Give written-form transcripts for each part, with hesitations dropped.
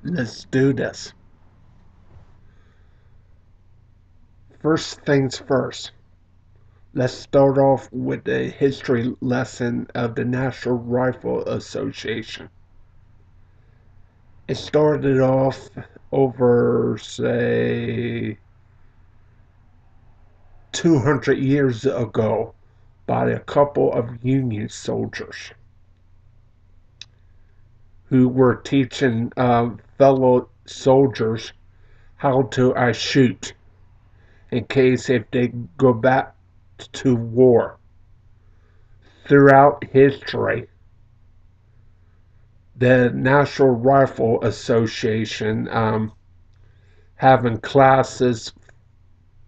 Let's do this. First things first, let's start off with a history lesson of the National Rifle Association. It started off over, say, 200 years ago by a couple of Union soldiers who were teaching fellow soldiers how to shoot in case if they go back to war. Throughout history, the National Rifle Association having classes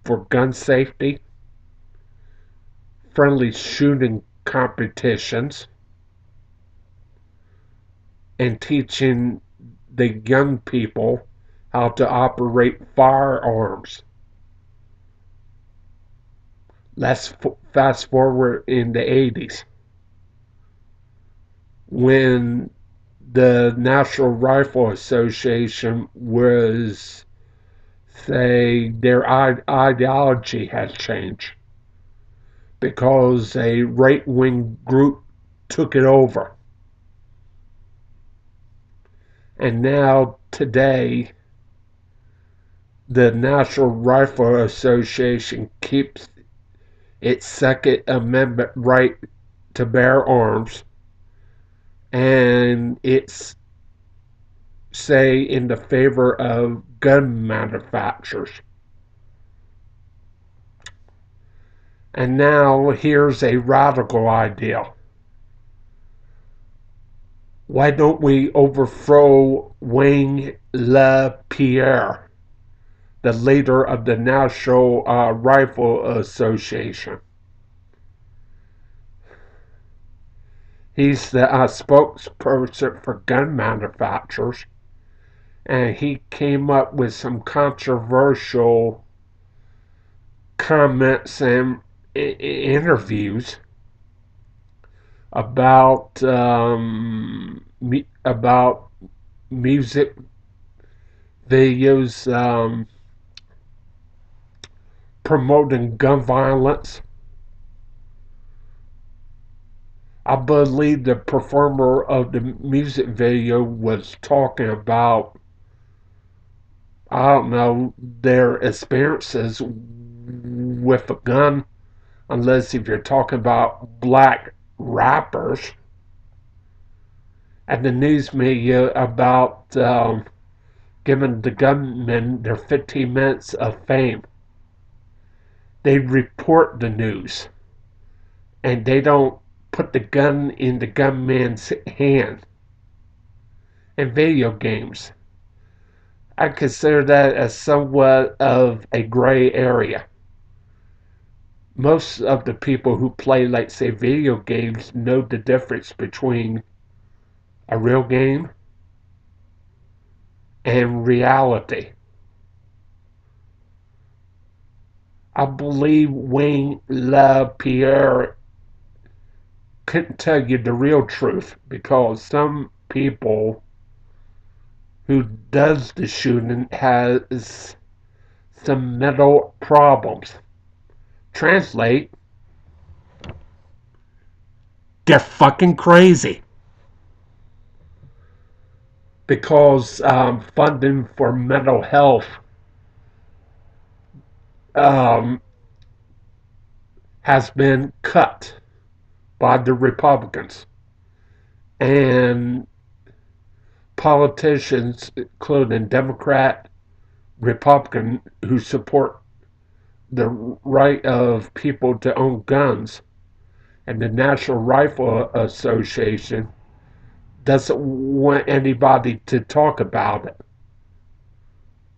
for gun safety, friendly shooting competitions, and teaching the young people how to operate firearms. Let's fast forward in the 80s when the National Rifle Association was, say, their ideology has changed because a right-wing group took it over. And now, today, the National Rifle Association keeps its Second Amendment right to bear arms, and it's, say, in the favor of gun manufacturers. And now here's a radical idea. Why don't we overthrow Wayne LaPierre, the leader of the National Rifle Association? He's the spokesperson for gun manufacturers, and he came up with some controversial comments and interviews about about music videos promoting gun violence. I believe the performer of the music video was talking about, I don't know, their experiences with a gun, unless if you're talking about black rappers, and the news media about giving the gunmen their 15 minutes of fame. They report the news, and they don't put the gun in the gunman's hand. In video games, I consider that as somewhat of a gray area. Most of the people who play, like, say, video games know the difference between a real game and reality. I believe Wayne LaPierre couldn't tell you the real truth because some people who does the shooting has some mental problems. Translate, they're fucking crazy. Because funding for mental health um, has been cut by the Republicans. And politicians, including Democrat, Republican, who support the right of people to own guns, and the National Rifle Association doesn't want anybody to talk about it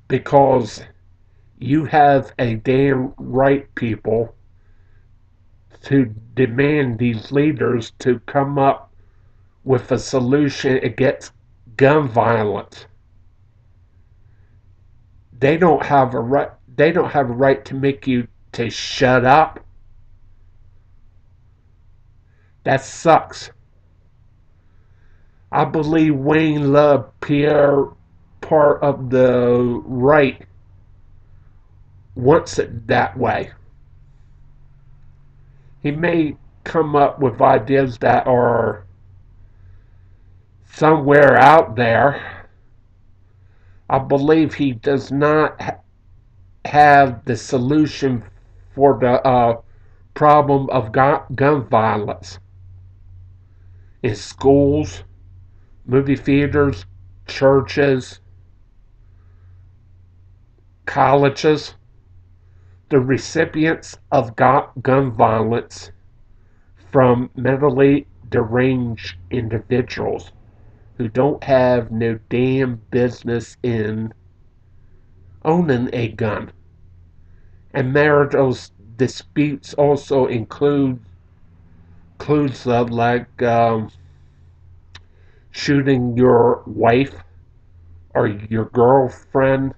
because you have a damn right, people, to demand these leaders to come up with a solution against gun violence. They don't have a right. They don't have a right to make you to shut up. That sucks. I believe Wayne LaPierre part of the right wants it that way. He may come up with ideas that are somewhere out there. I believe he does not have the solution for the problem of gun violence in schools, movie theaters, churches, colleges. The recipients of gun violence from mentally deranged individuals who don't have no damn business in owning a gun. And marital disputes also includes like shooting your wife or your girlfriend,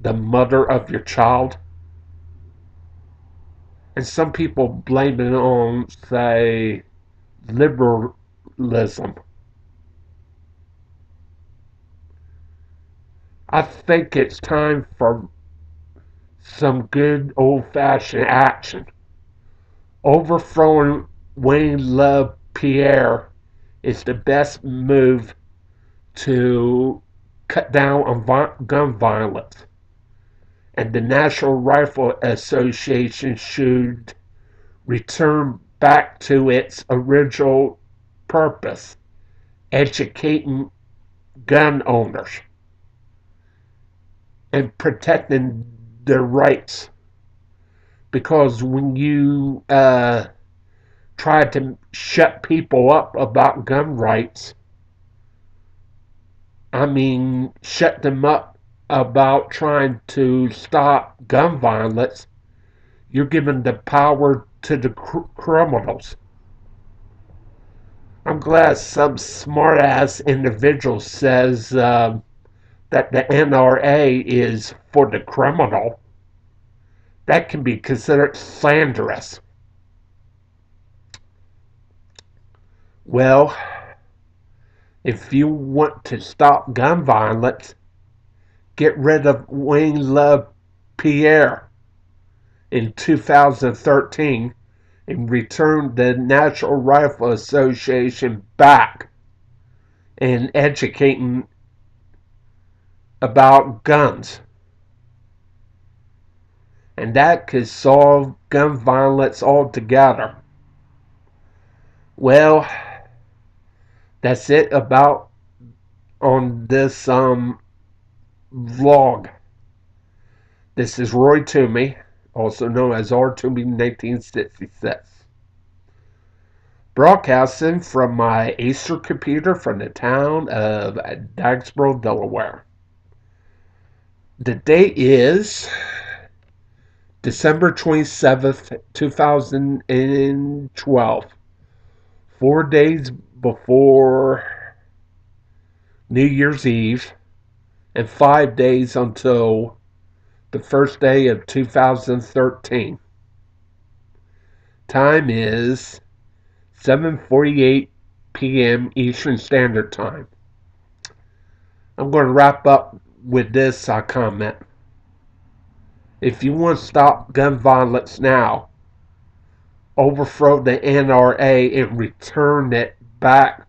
the mother of your child. And some people blame it on, say, liberalism. I think it's time for some good old-fashioned action. Overthrowing Wayne LaPierre is the best move to cut down on gun violence. And the National Rifle Association should return back to its original purpose, educating gun owners and protecting their rights. Because when you try to shut people up about gun rights, I mean, shut them up about trying to stop gun violence, you're giving the power to the criminals. I'm glad some smart-ass individual says that the NRA is for the criminal. That can be considered slanderous. Well, if you want to stop gun violence, get rid of Wayne LaPierre in 2013 and return the National Rifle Association back and educating about guns. And that could solve gun violence altogether. Well, that's it about on this vlog. This is Roy Toomey, also known as R. Toomey 1966. Broadcasting from my Acer computer from the town of Dagsboro, Delaware. The date is December 27th, 2012. 4 days before New Year's Eve and 5 days until the first day of 2013. Time is 7:48 p.m. Eastern Standard Time. I'm going to wrap up with this comment. If you want to stop gun violence now, overthrow the NRA and return it back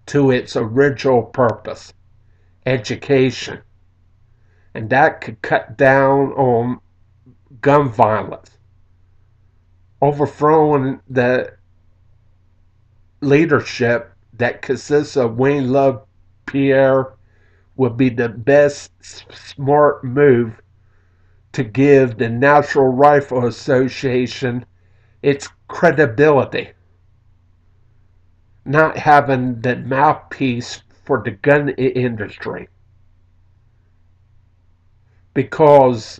to its original purpose, education. And that could cut down on gun violence. Overthrowing the leadership that consists of Wayne LaPierre would be the best smart move to give the National Rifle Association its credibility. Not having the mouthpiece for the gun industry. Because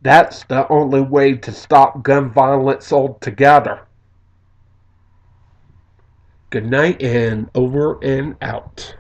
that's the only way to stop gun violence altogether. Good night and over and out.